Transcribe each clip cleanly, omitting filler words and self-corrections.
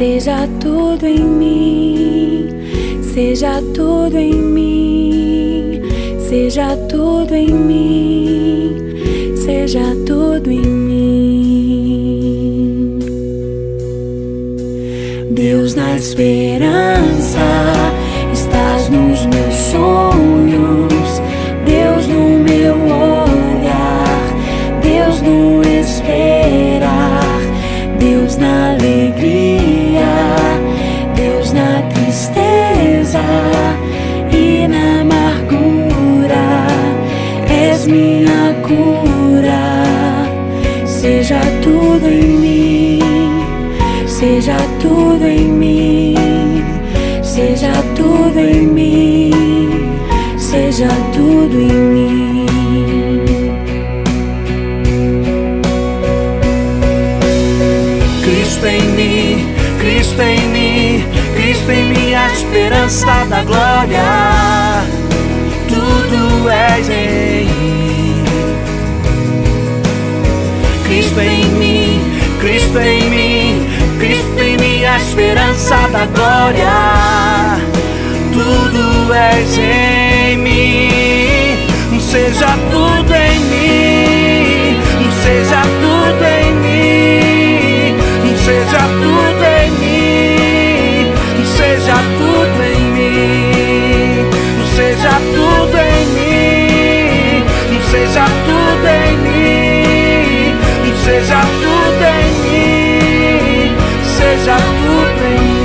Seja tudo em mim, seja tudo em mim, seja tudo em mim, seja tudo em mim. Deus, na esperança, estás nos meus sonhos. Deus, no meu olhar, Deus, no esperar, Deus, na alegria, Deus, na tristeza e na amargura. És minha cura. Seja tudo em mim, seja tudo em mim, seja tudo em mim, seja tudo em mim. Cristo em mim, Cristo em mim, Cristo em mim, a esperança da glória. Tudo és em mim. Cristo em mim, Cristo em mim, Cristo em mim, a esperança da glória. Tudo és em mim. Seja tudo em mim, seja tudo em mim, seja tudo em mim, seja tudo em mim, seja tudo em mim, seja tudo em mim, seja tudo em mim, seja tudo em mim.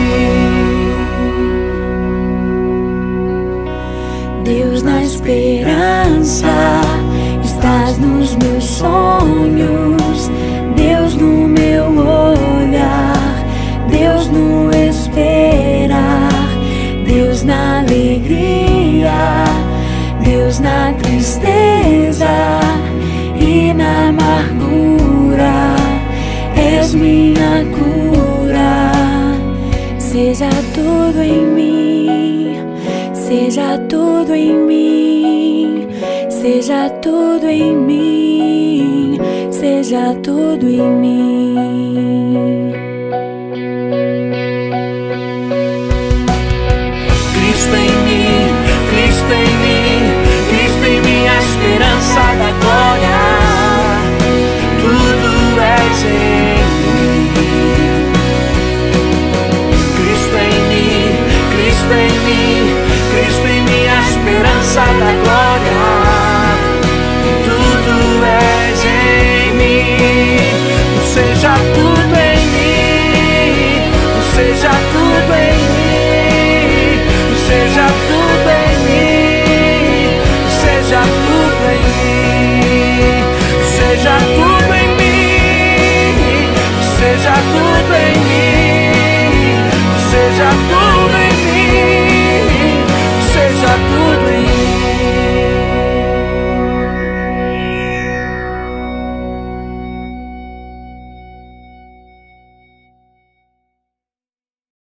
Deus, na esperança, estás nos meus sonhos. Deus, no meu olhar, Deus, no esperar, Deus, na alegria, Deus, na tristeza e na amargura. És minha cura. Seja tudo em mim, seja tudo em mim, seja tudo em mim, seja tudo em mim.